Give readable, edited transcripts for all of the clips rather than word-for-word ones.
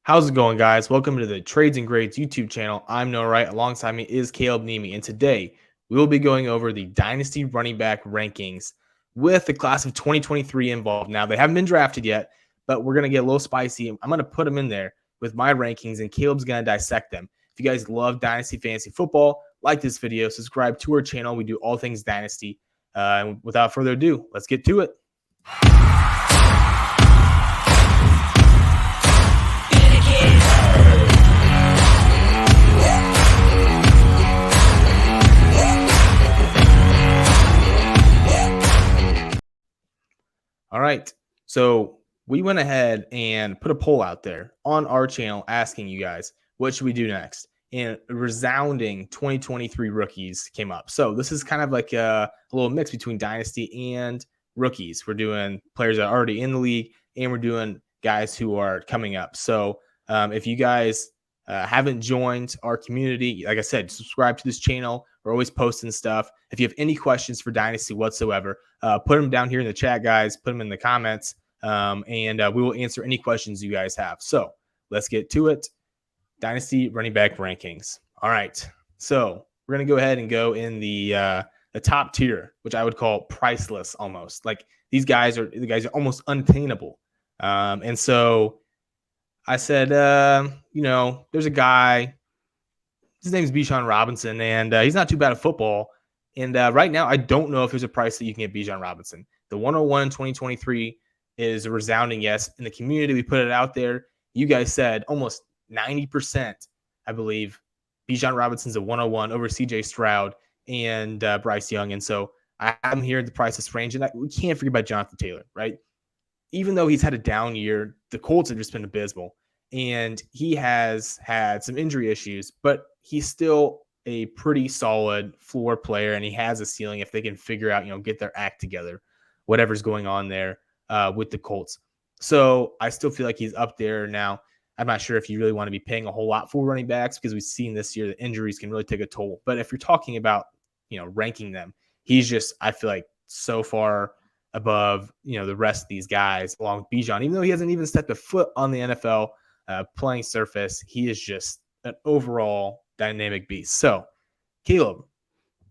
How's it going, guys? Welcome to the Trades and Grades YouTube channel. I'm Noah Wright. Alongside me is Caleb Nemi, and today we will be going over the Dynasty running back rankings with the class of 2023 involved. Now, they haven't been drafted yet, but we're going to get a little spicy. I'm going to put them in there with my rankings, and Caleb's going to dissect them. If you guys love Dynasty Fantasy Football, like this video, subscribe to our channel. We do all things Dynasty. And without further ado, let's get to it. All right, so we went ahead and put a poll out there on our channel asking you guys, what should we do next? And resounding 2023 rookies came up. So this is kind of like a little mix between Dynasty and rookies. We're doing players that are already in the league, and we're doing guys who are coming up. So if you guys haven't joined our community, like I said, subscribe to this channel. We're always posting stuff. If you have any questions for Dynasty whatsoever, put them down here in the chat, guys. Put them in the comments, and we will answer any questions you guys have. So let's get to it. Dynasty running back rankings. All right. So we're going to go ahead and go in the top tier, which I would call priceless almost. Like the guys are almost unattainable. And so I said, there's a guy. His name's Bijan Robinson, and he's not too bad at football. And right now, I don't know if there's a price that you can get Bijan Robinson. The 101 in 2023 is a resounding yes. In the community, we put it out there. You guys said almost 90%, I believe, Bijan Robinson's a 101 over CJ Stroud and Bryce Young. And so I'm here at the priceless range. And we can't forget about Jonathon Taylor, right? Even though he's had a down year, the Colts have just been abysmal. And he has had some injury issues, but he's still a pretty solid floor player, and he has a ceiling if they can figure out, get their act together, whatever's going on there with the Colts. So I still feel like he's up there. Now, I'm not sure if you really want to be paying a whole lot for running backs because we've seen this year that injuries can really take a toll. But if you're talking about, ranking them, he's just, I feel like, so far above, the rest of these guys along with Bijan, even though he hasn't even stepped a foot on the NFL playing surface. He is just an overall dynamic beast. So, Caleb,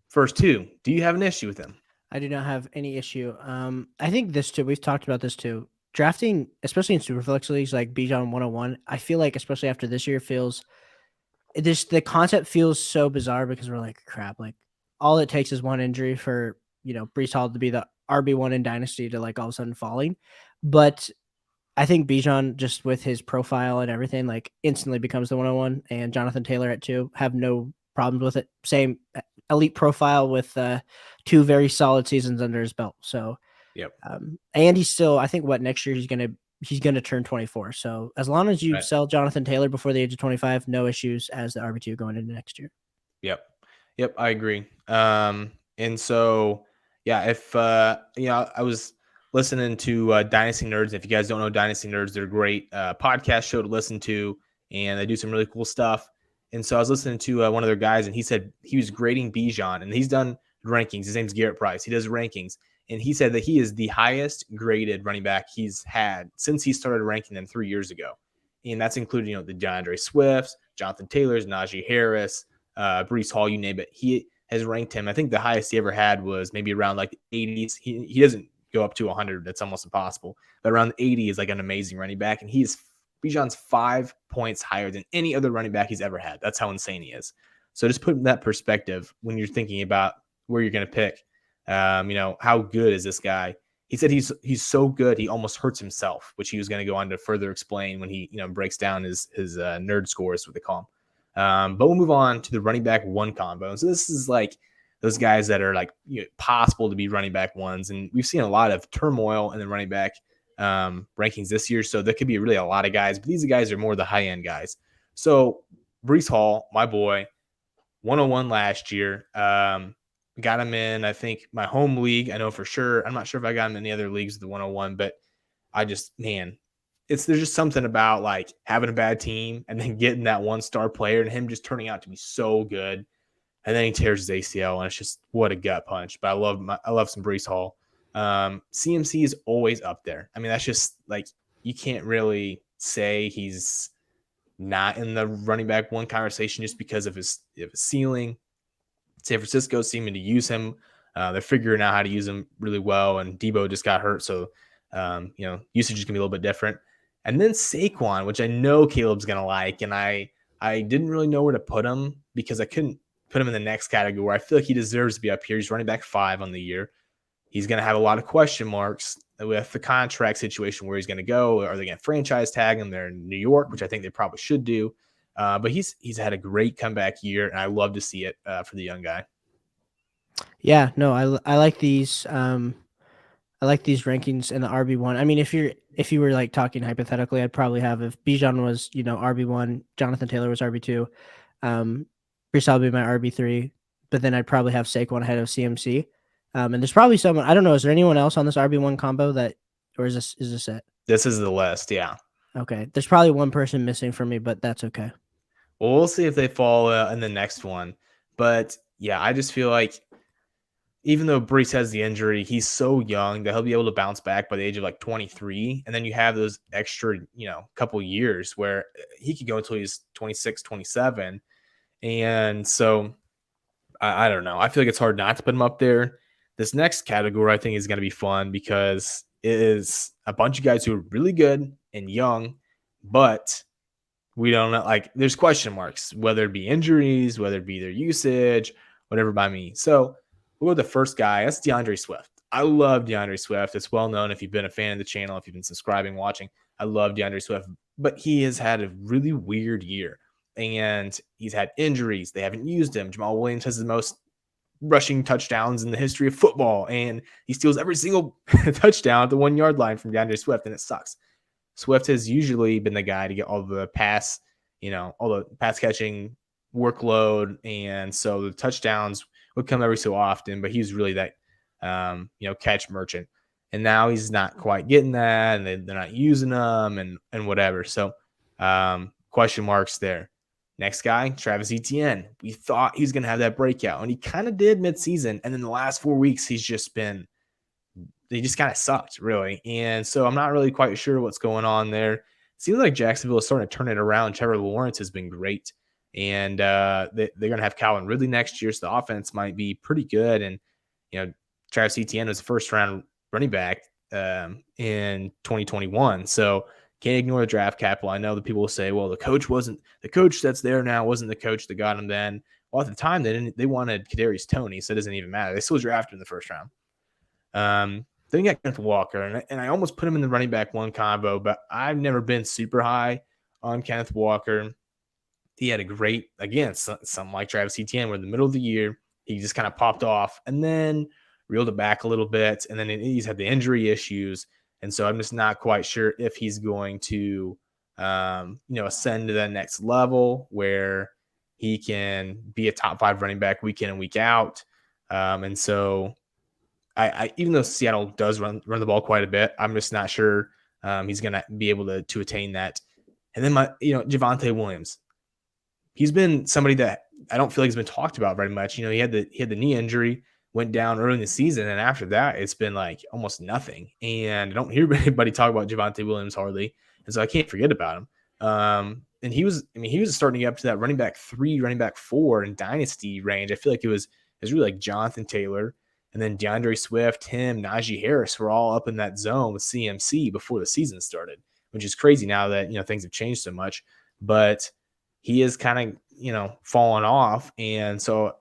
first two, do you have an issue with him? I do not have any issue. I think this too, we've talked about this too. Drafting, especially in Superflex leagues like Bijan 101, I feel like, especially after this year, the concept feels so bizarre because we're like, crap, like all it takes is one injury for, Breece Hall to be the RB1 in Dynasty to like all of a sudden falling. But I think Bijan, just with his profile and everything, like instantly becomes the 101, and Jonathon Taylor at 2 have no problems with it. Same elite profile with 2 very solid seasons under his belt. So, yep. And he's still, I think, next year he's gonna turn 24. So as long as you sell Jonathon Taylor before the age of 25, no issues as the RB2 going into next year. Yep, I agree. And so yeah, if I was listening to Dynasty Nerds. If you guys don't know Dynasty Nerds, they're a great podcast show to listen to, and they do some really cool stuff. And so I was listening to one of their guys, and he said he was grading Bijan, and he's done rankings. His name's Garrett Price. He does rankings, and he said that he is the highest graded running back he's had since he started ranking them 3 years ago. And that's including, the DeAndre Swifts, Jonathan Taylors, Najee Harris, Breece Hall, you name it. He has ranked him. I think the highest he ever had was maybe around like the 80s. He doesn't go up to 100. That's almost impossible. But around 80 is like an amazing running back. And Bijan's 5 points higher than any other running back he's ever had. That's how insane he is. So just put in that perspective when you're thinking about where you're going to pick, how good is this guy? He said he's so good he almost hurts himself, which he was going to go on to further explain when he breaks down his nerd scores, what they call him. But we'll move on to the running back 1 combo. So this is like those guys that are like possible to be running back 1s. And we've seen a lot of turmoil in the running back rankings this year. So there could be really a lot of guys, but these guys are more the high end guys. So Breece Hall, my boy, 101 last year. Got him in, I think, my home league. I know for sure. I'm not sure if I got him in any other leagues with the 101, but there's just something about like having a bad team and then getting that 1-star player and him just turning out to be so good. And then he tears his ACL, and it's just what a gut punch. But I love some Breece Hall. CMC is always up there. I mean, that's just like you can't really say he's not in the running back one conversation just because of his ceiling. San Francisco seeming to use him. They're figuring out how to use him really well, and Debo just got hurt, so usage is gonna be a little bit different. And then Saquon, which I know Caleb's gonna like, and I didn't really know where to put him because I couldn't put him in the next category. I feel like he deserves to be up here. He's running back 5 on the year. He's going to have a lot of question marks with the contract situation where he's going to go. Are they going to franchise tag him? They're in New York, which I think they probably should do. But he's had a great comeback year, and I love to see it for the young guy. Yeah, no, I like these. I like these rankings in the RB1. I mean, if you were like talking hypothetically, I'd probably have, if Bijan was, RB1, Jonathon Taylor was RB2, Breece Hall would be my RB3, but then I'd probably have Saquon ahead of CMC. And there's probably someone, I don't know, is there anyone else on this RB1 combo that, or is this it? This is the list, yeah. Okay. There's probably one person missing for me, but that's okay. Well, we'll see if they fall in the next one. But yeah, I just feel like even though Breece has the injury, he's so young that he'll be able to bounce back by the age of like 23. And then you have those extra, couple years where he could go until he's 26, 27. And so I don't know. I feel like it's hard not to put him up there. This next category I think is going to be fun because it is a bunch of guys who are really good and young, but we don't know, like there's question marks, whether it be injuries, whether it be their usage, whatever by me. So we'll go with the first guy. That's DeAndre Swift. I love DeAndre Swift. It's well known if you've been a fan of the channel, if you've been subscribing, watching. I love DeAndre Swift, but he has had a really weird year, and he's had injuries. They haven't used him. Jamal Williams has the most rushing touchdowns in the history of football, and he steals every single touchdown at the 1 yard line from DeAndre Swift, and it sucks. Swift has usually been the guy to get all the pass catching workload, and so the touchdowns would come every so often, but he's really that, catch merchant. And now he's not quite getting that, and they're not using him and whatever. So question marks there. Next guy, Travis Etienne. We thought he was going to have that breakout, and he kind of did midseason. And then the last 4 weeks, they just kind of sucked, really. And so I'm not really quite sure what's going on there. It seems like Jacksonville is starting to turn it around. Trevor Lawrence has been great. And they're going to have Calvin Ridley next year, so the offense might be pretty good. And, Travis Etienne was the first-round running back in 2021. So can't ignore the draft capital. I know that people will say, well, the coach that's there now wasn't the coach that got him then. Well, at the time, they wanted Kadarius Toney, so it doesn't even matter. They still drafted in the first round. Then you got Kenneth Walker, and I almost put him in the running back 1 combo, but I've never been super high on Kenneth Walker. He had a great, again, something like Travis Etienne, where in the middle of the year, he just kind of popped off and then reeled it back a little bit. And then he's had the injury issues. And so I'm just not quite sure if he's going to, ascend to the next level where he can be a top 5 running back week in and week out. And so I even though Seattle does run the ball quite a bit, I'm just not sure he's going to be able to attain that. And then Javonte Williams. He's been somebody that I don't feel like has been talked about very much. He had the knee injury, went down early in the season, and after that, it's been like almost nothing. And I don't hear anybody talk about Javonte Williams hardly, and so I can't forget about him. And he was starting to get up to that running back 3, running back 4 in dynasty range. I feel like it was really like Jonathon Taylor, and then DeAndre Swift, him, Najee Harris were all up in that zone with CMC before the season started, which is crazy now that things have changed so much, but he is kind of, fallen off. And so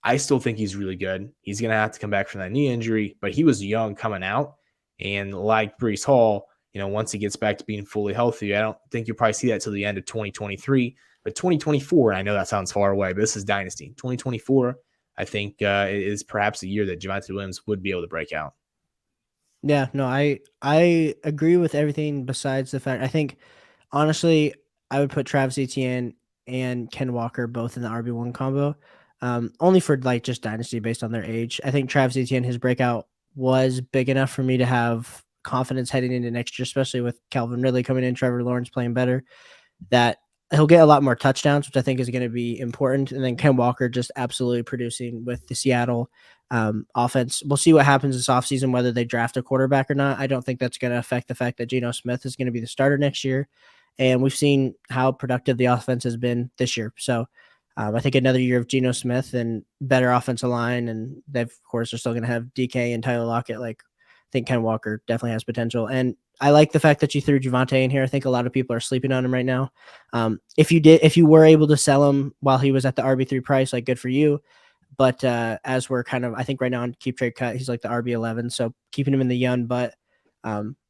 I still think he's really good. He's going to have to come back from that knee injury, but he was young coming out. And like Breece Hall, once he gets back to being fully healthy, I don't think you'll probably see that till the end of 2023. But 2024, I know that sounds far away, but this is Dynasty. 2024, I think is perhaps a year that Javonte Williams would be able to break out. Yeah, no, I agree with everything besides the fact, I think, honestly, I would put Travis Etienne and Ken Walker both in the RB1 combo, only for like just dynasty based on their age. I think Travis Etienne, his breakout was big enough for me to have confidence heading into next year, especially with Calvin Ridley coming in, Trevor Lawrence playing better, that he'll get a lot more touchdowns, which I think is going to be important. And then Ken Walker just absolutely producing with the Seattle offense. We'll see what happens this offseason, whether they draft a quarterback or not. I don't think that's going to affect the fact that Geno Smith is going to be the starter next year. and we've seen how productive the offense has been this year. So I think another year of Geno Smith and better offensive line, and they of course are still going to have DK and Tyler Lockett. Like, I think Ken Walker definitely has potential, and I like the fact that you threw Javonte in here. I think a lot of people are sleeping on him right now. If you were able to sell him while he was at the RB3 price, like, good for you. But as we're kind of, I think right now on keep trade cut, he's like the RB11. So keeping him in the young, but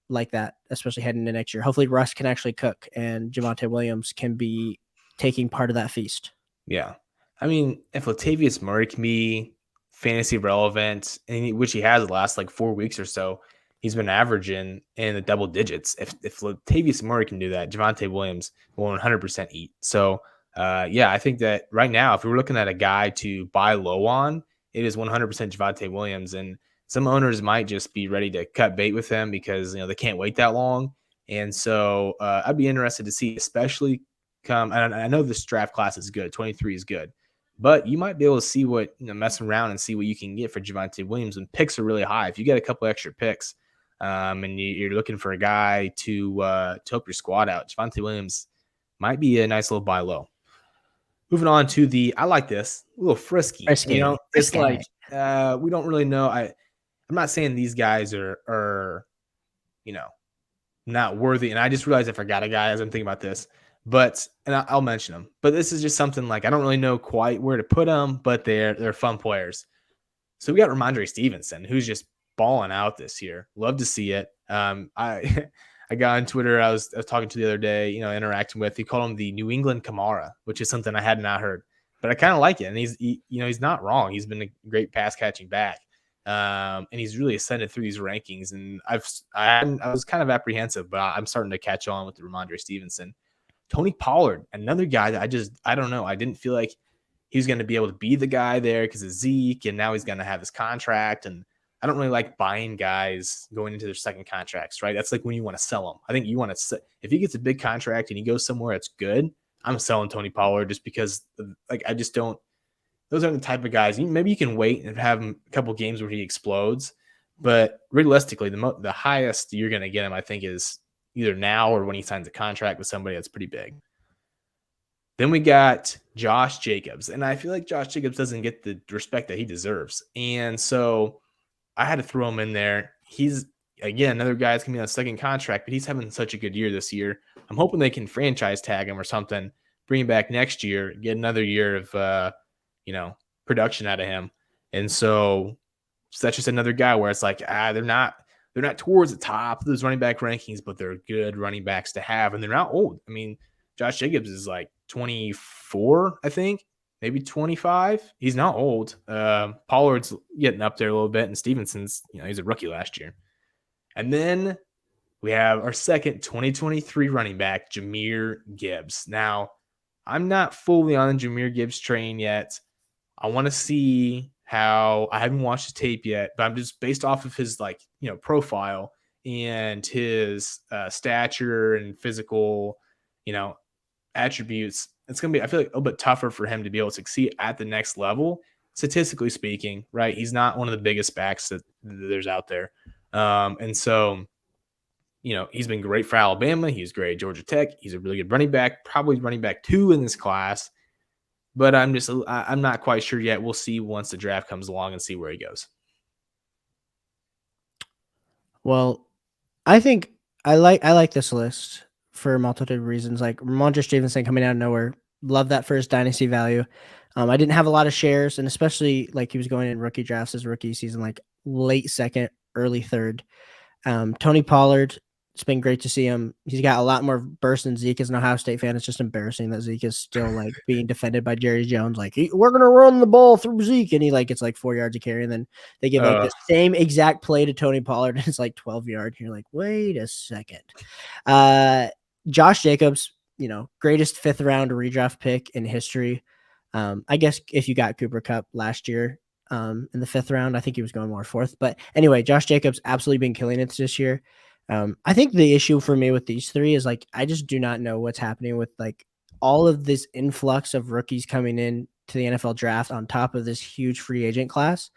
like that, especially heading into next year. Hopefully Russ can actually cook and Javonte Williams can be taking part of that feast. Yeah. I mean, if Latavius Murray can be fantasy relevant, which he has the last like 4 weeks or so, he's been averaging in the double digits. If Latavius Murray can do that, Javonte Williams will 100% eat. So, I think that right now, if we were looking at a guy to buy low on, it is 100% Javonte Williams. And some owners might just be ready to cut bait with him because, they can't wait that long. And so I'd be interested to see, especially and I know this draft class is good. 23 is good. But you might be able to see what, messing around and see what you can get for Javonte Williams when picks are really high. If you get a couple extra picks and you're looking for a guy to help your squad out, Javonte Williams might be a nice little buy low. Moving on to I like this, a little frisky. It's like we don't really know. I'm not saying these guys are not worthy. And I just realized I forgot a guy as I'm thinking about this. But I'll mention them. But this is just something like I don't really know quite where to put them, but they're fun players. So we got Rhamondre Stevenson, who's just balling out this year. Love to see it. I got on Twitter. I was talking to the other day, interacting with. He called him the New England Kamara, which is something I had not heard, but I kind of like it. And he's not wrong. He's been a great pass catching back, and he's really ascended through these rankings. And I was kind of apprehensive, but I'm starting to catch on with the Rhamondre Stevenson. Tony Pollard, another guy that I don't know. I didn't feel like he was going to be able to be the guy there because of Zeke, and now he's going to have his contract. And I don't really like buying guys going into their second contracts, right? That's like when you want to sell them. I think you want to, if he gets a big contract and he goes somewhere that's good, I'm selling Tony Pollard just because, I just don't. Those aren't the type of guys. Maybe you can wait and have him a couple games where he explodes, but realistically, the highest you're going to get him, I think, is either now or when he signs a contract with somebody that's pretty big. Then we got Josh Jacobs, and I feel like Josh Jacobs doesn't get the respect that he deserves. And so I had to throw him in there. He's, again, another guy that's going to be on a second contract, but he's having such a good year this year. I'm hoping they can franchise tag him or something, bring him back next year, get another year of, production out of him. And so that's just another guy where it's like, they're not towards the top of those running back rankings, but they're good running backs to have. And they're not old. I mean, Josh Jacobs is like 24, I think, maybe 25. He's not old. Pollard's getting up there a little bit, and Stevenson's, he's a rookie last year. And then we have our second 2023 running back, Jahmyr Gibbs. Now, I'm not fully on the Jahmyr Gibbs train yet. I want to see how. I haven't watched the tape yet, but I'm just based off of his profile and his stature and physical, attributes. It's going to be, I feel like, a little bit tougher for him to be able to succeed at the next level, statistically speaking, right? He's not one of the biggest backs that there's out there. And so, he's been great for Alabama. He's great at Georgia Tech. He's a really good running back, probably running back 2 in this class. But I'm not quite sure yet. We'll see once the draft comes along and see where he goes. Well, I think I like this list for a multitude of reasons. Like Rhamondre Stevenson coming out of nowhere. Love that for his dynasty value. I didn't have a lot of shares, and especially like he was going in rookie drafts his rookie season, like late second, early third. Tony Pollard, it's been great to see him. He's got a lot more burst than Zeke. As an Ohio State fan, it's just embarrassing that Zeke is still like being defended by Jerry Jones. Like, we're going to run the ball through Zeke. And he gets like 4 yards a carry. And then they give the same exact play to Tony Pollard. And it's like 12 yards. You're like, wait a second. Josh Jacobs, greatest 5th round redraft pick in history. I guess if you got Cooper Kupp last year in the 5th round, I think he was going more 4th. But anyway, Josh Jacobs absolutely been killing it this year. I think the issue for me with these 3 is I just do not know what's happening with all of this influx of rookies coming in to the NFL draft on top of this huge free agent class.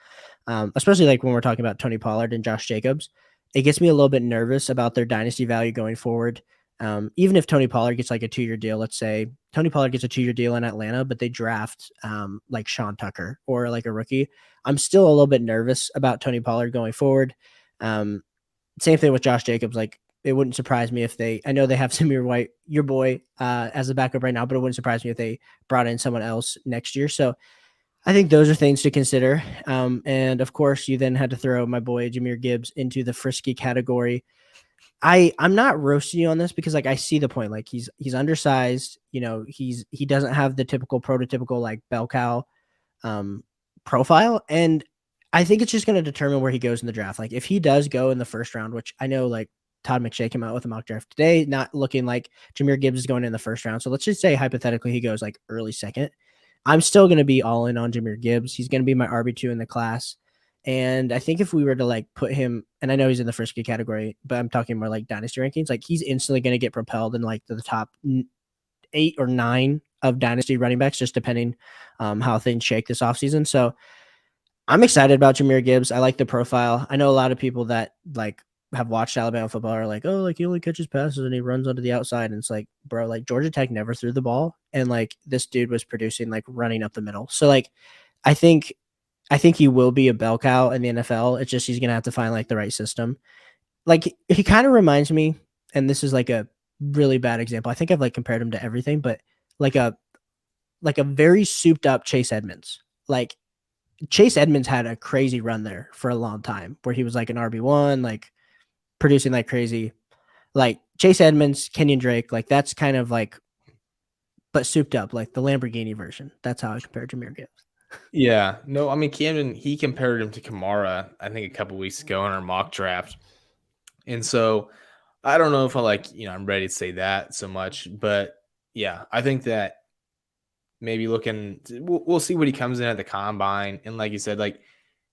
Especially when we're talking about Tony Pollard and Josh Jacobs, it gets me a little bit nervous about their dynasty value going forward. Even if Tony Pollard gets like a 2-year deal, let's say Tony Pollard gets a 2-year deal in Atlanta, but they draft like Sean Tucker or like a rookie, I'm still a little bit nervous about Tony Pollard going forward. Same thing with Josh Jacobs. Like, it wouldn't surprise me if I know they have Jahmyr White, your boy, as a backup right now, but it wouldn't surprise me if they brought in someone else next year. So I think those are things to consider. And of course, you then had to throw my boy Jahmyr Gibbs into the frisky category. I'm not roasting you on this because like I see the point. Like he's undersized. You know, he doesn't have the typical prototypical like bell cow profile, and I think it's just going to determine where he goes in the draft. Like if he does go in the first round, which I know like Todd McShay came out with a mock draft today, not looking like Jahmyr Gibbs is going in the first round. So let's just say hypothetically he goes like early second. I'm still going to be all in on Jahmyr Gibbs. He's going to be my RB2 in the class. And I think if we were to like put him, and I know he's in the frisky category, but I'm talking more like dynasty rankings, like he's instantly going to get propelled in like the top 8 or 9 of dynasty running backs, just depending how things shake this offseason. So I'm excited about Jahmyr Gibbs. I like the profile. I know a lot of people that like have watched Alabama football are like, oh, like he only catches passes and he runs onto the outside. And it's like, bro, like Georgia Tech never threw the ball. And like this dude was producing like running up the middle. So like, I think he will be a bell cow in the NFL. It's just, he's going to have to find like the right system. Like he kind of reminds me, and this is like a really bad example. I think I've like compared him to everything, but like a very souped up Chase Edmonds. Like Chase Edmonds had a crazy run there for a long time where he was like an RB1, like producing like crazy. Like Chase Edmonds, Kenyon Drake, like that's kind of like, but souped up, like the Lamborghini version. That's how I compare Jahmyr Gibbs. Yeah, no, I mean Camden, he compared him to Kamara, I think a couple weeks ago in our mock draft. And so I don't know if I'm ready to say that so much, but yeah, I think that maybe we'll see what he comes in at the combine. And like you said, like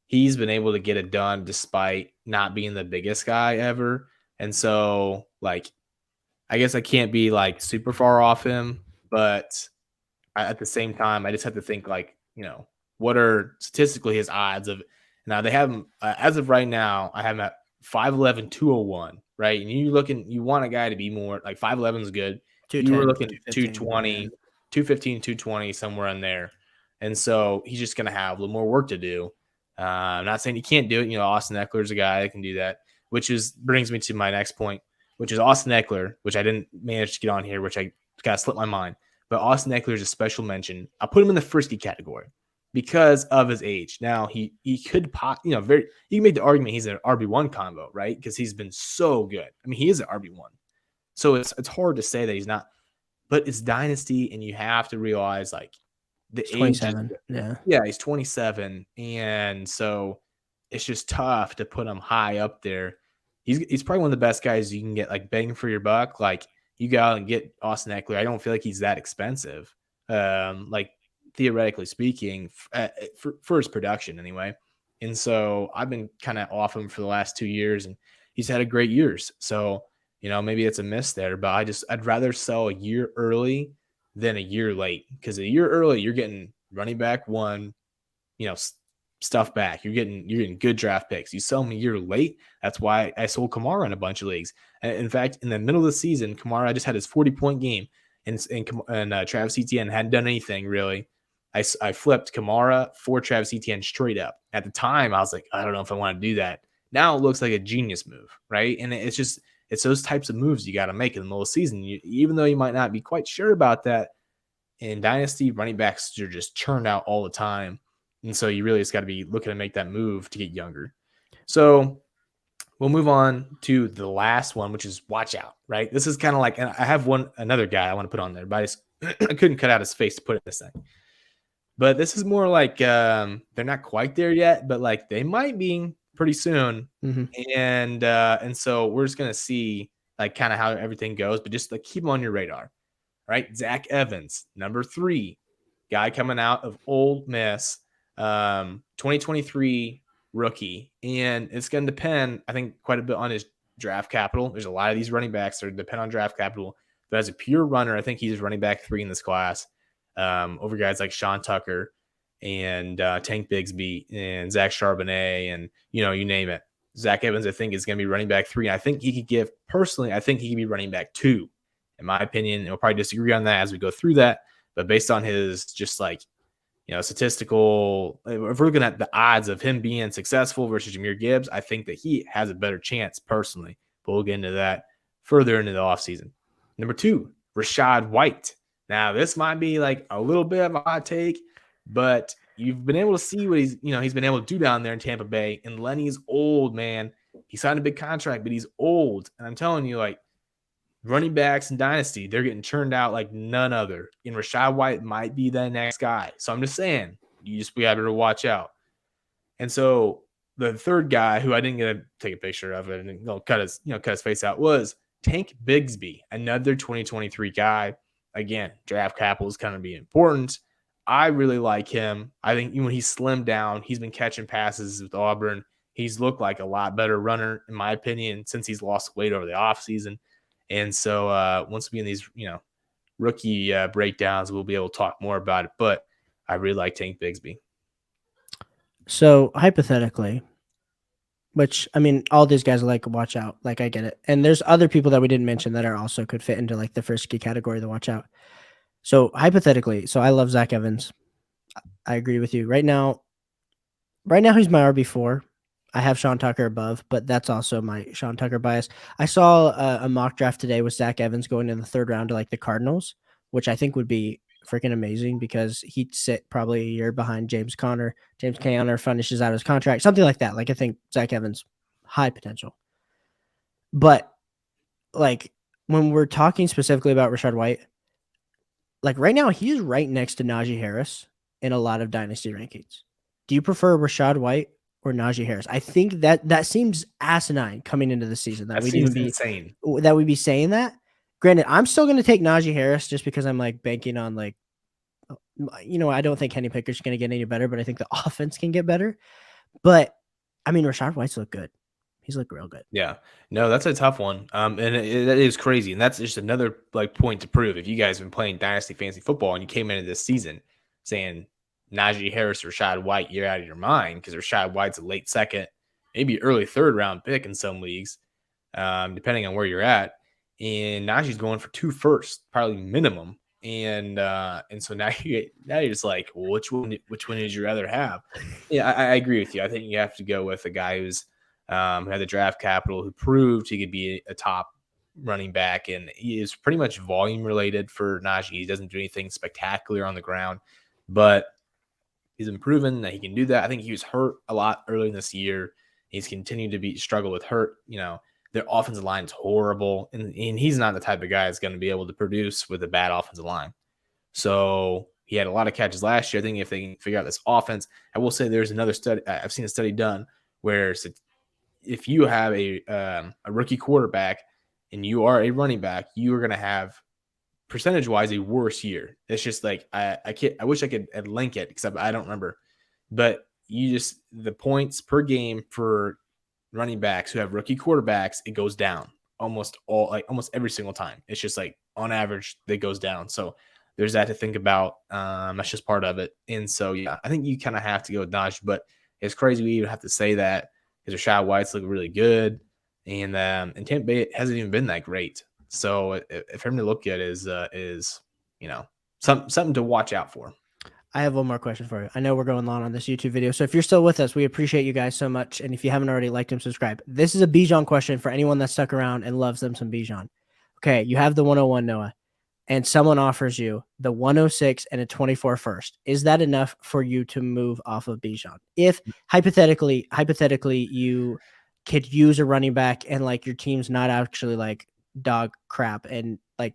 he's been able to get it done despite not being the biggest guy ever. And so like, I guess I can't be like super far off him, but at the same time, I just have to think like, what are statistically his odds of now they have him as of right now, I have him at 5'11", 201, right? And you want a guy to be more like 5'11 is good. You were looking 220, 215, 220, somewhere in there. And so he's just going to have a little more work to do. I'm not saying he can't do it. Austin Eckler's a guy that can do that, brings me to my next point, which is Austin Eckler, which I didn't manage to get on here, which I got to slip my mind. But Austin Eckler is a special mention. I'll put him in the frisky category because of his age. Now he could you can make the argument he's an RB1 combo, right? Because he's been so good. I mean, he is an RB1. So it's hard to say that he's not, but it's dynasty, and you have to realize like the age. 27. Yeah, he's 27, and so it's just tough to put him high up there. He's probably one of the best guys you can get like bang for your buck. Like you go out and get Austin Eckler. I don't feel like he's that expensive. Like theoretically speaking, for his production anyway. And so I've been kind of off him for the last 2 years, and he's had a great years. So, maybe it's a miss there, but I'd rather sell a year early than a year late, because a year early, you're getting running back one, stuff back. You're getting good draft picks. You sell them a year late. That's why I sold Kamara in a bunch of leagues. In fact, in the middle of the season, Kamara just had his 40-point game, and Travis Etienne hadn't done anything really. I flipped Kamara for Travis Etienne straight up. At the time, I was like, I don't know if I want to do that. Now it looks like a genius move, right? And it's those types of moves you got to make in the middle of the season. Even though you might not be quite sure about that, in Dynasty, running backs are just churned out all the time. And so you really just got to be looking to make that move to get younger. So we'll move on to the last one, which is watch out, right? This is kind of like, and I have another guy I want to put on there, but I couldn't cut out his face to put it in this thing. But this is more like they're not quite there yet, but like they might be pretty soon. Mm-hmm. And so we're just going to see like kind of how everything goes, but just like keep them on your radar, right? Zach Evans, number 3, guy coming out of Ole Miss, 2023 rookie. And it's going to depend, I think, quite a bit on his draft capital. There's a lot of these running backs that depend on draft capital. But as a pure runner, I think he's running back 3 in this class, over guys like Sean Tucker and Tank Bigsby and Zach Charbonnet and, you name it. Zach Evans, I think, is going to be running back 3. And I think he could give, personally, I think he could be running back 2, in my opinion. And we'll probably disagree on that as we go through that. But based on his just like, statistical, if we're looking at the odds of him being successful versus Jahmyr Gibbs, I think that he has a better chance personally. But we'll get into that further into the offseason. Number 2, Rachaad White. Now, this might be like a little bit of a hot take, but you've been able to see what he's been able to do down there in Tampa Bay. And Lenny's old, man. He signed a big contract, but he's old. And I'm telling you, like, running backs in Dynasty, they're getting churned out like none other. And Rachaad White might be the next guy. So I'm just saying, we have to watch out. And so the third guy who I didn't get to take a picture of and cut his face out was Tank Bigsby, another 2023 guy. Again, draft capital is kind of be important. I really like him. I think when he's slimmed down, he's been catching passes with Auburn. He's looked like a lot better runner, in my opinion, since he's lost weight over the offseason. And so once we in these, rookie breakdowns, we'll be able to talk more about it. But I really like Tank Bigsby. So hypothetically, which, I mean, all these guys are like, watch out. Like, I get it. And there's other people that we didn't mention that are also could fit into like the first key category to watch out. So hypothetically, I love Zach Evans. I agree with you. Right now he's my RB4. I have Sean Tucker above, but that's also my Sean Tucker bias. I saw a mock draft today with Zach Evans going in the 3rd round to like the Cardinals, which I think would be freaking amazing because he'd sit probably a year behind James Conner. James Conner finishes out his contract, something like that. Like, I think Zach Evans, high potential. But like when we're talking specifically about Rachaad White, like right now he's right next to Najee Harris in a lot of dynasty rankings. Do you prefer Rachaad White or Najee Harris? I think that seems asinine coming into the season. That seems insane. That we'd be saying that. Granted, I'm still going to take Najee Harris just because I'm like banking on like, I don't think Kenny Pickett's going to get any better, but I think the offense can get better. But I mean, Rachaad White's look good. He's looked real good. Yeah, no, that's a tough one. And it is crazy. And that's just another like point to prove. If you guys have been playing Dynasty Fantasy Football and you came into this season saying Najee Harris or Rachaad White, you're out of your mind because Rachaad White's a late 2nd, maybe early 3rd round pick in some leagues, depending on where you're at. And Najee's going for 2 first, probably minimum. And so now you're just like, well, which one would you rather have? Yeah, I agree with you. I think you have to go with a guy who's who had the draft capital, who proved he could be a top running back, and he is pretty much volume related for Najee. He doesn't do anything spectacular on the ground, but he's been proven that he can do that. I think he was hurt a lot early in this year. He's continued to struggle with hurt. Their offensive line is horrible, and he's not the type of guy that's going to be able to produce with a bad offensive line. So he had a lot of catches last year. I think if they can figure out this offense, I will say there's another study. I've seen a study done where if you have a rookie quarterback and you are a running back, you are going to have percentage-wise a worse year. It's just like I wish I could link it because I don't remember, but the points per game for running backs who have rookie quarterbacks, it goes down almost every single time. It's just like on average it goes down. So there's that to think about. That's just part of it. And so yeah, I think you kind of have to go with Najee, but it's crazy we even have to say that because Rachaad White's look really good, and Tampa Bay hasn't even been that great. So if him to look at is something to watch out for. I have one more question for you. I know we're going long on this YouTube video, so if you're still with us, we appreciate you guys so much. And if you haven't already liked and subscribed, this is a Bijan question for anyone that stuck around and loves them some Bijan. Okay, you have the 101, Noah, and someone offers you the 106 and a 24 first. Is that enough for you to move off of Bijan? If hypothetically you could use a running back and like your team's not actually like dog crap and like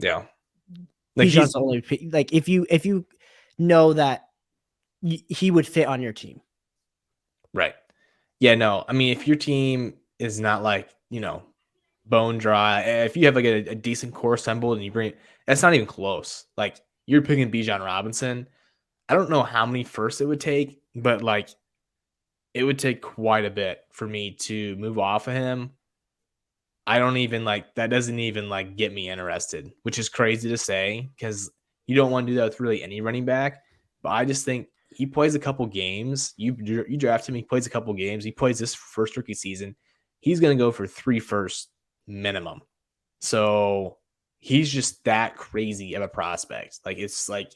Bijan's only like if you know that he would fit on your team. Right. Yeah, no. I mean, if your team is not like, bone dry, if you have like a decent core assembled and you bring it, that's not even close. Like you're picking Bijan Robinson. I don't know how many firsts it would take, but like it would take quite a bit for me to move off of him. I don't even that doesn't even get me interested, which is crazy to say because you don't want to do that with really any running back. But I just think he plays a couple games. You draft him, he plays a couple games. He plays this first rookie season. he's going to go for 3 firsts minimum. So he's just that crazy of a prospect. Like, it's like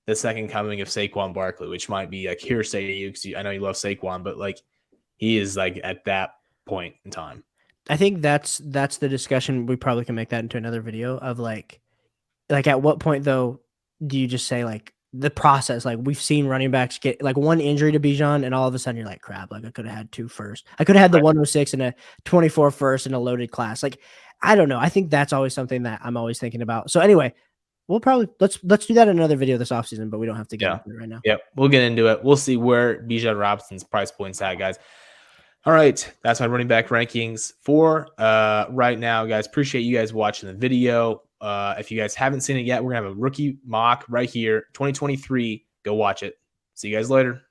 the second coming of Saquon Barkley, which might be like hearsay to you because I know you love Saquon, but like he is like at that point in time. I think that's the discussion. We probably can make that into another video of like at what point though do you just say like the process? Like we've seen running backs get like one injury to Bijan and all of a sudden you're like, crap, like I could have had 2 firsts. I could have had the 106 and a 24 first in a loaded class. Like, I don't know. I think that's always something that I'm always thinking about. So anyway, we'll probably let's do that in another video this offseason, but we don't have to get into it right now. Yep. We'll get into it. We'll see where Bijan Robinson's price point's at, guys. All right, that's my running back rankings for right now, guys. Appreciate you guys watching the video. If you guys haven't seen it yet, we're going to have a rookie mock right here, 2023. Go watch it. See you guys later.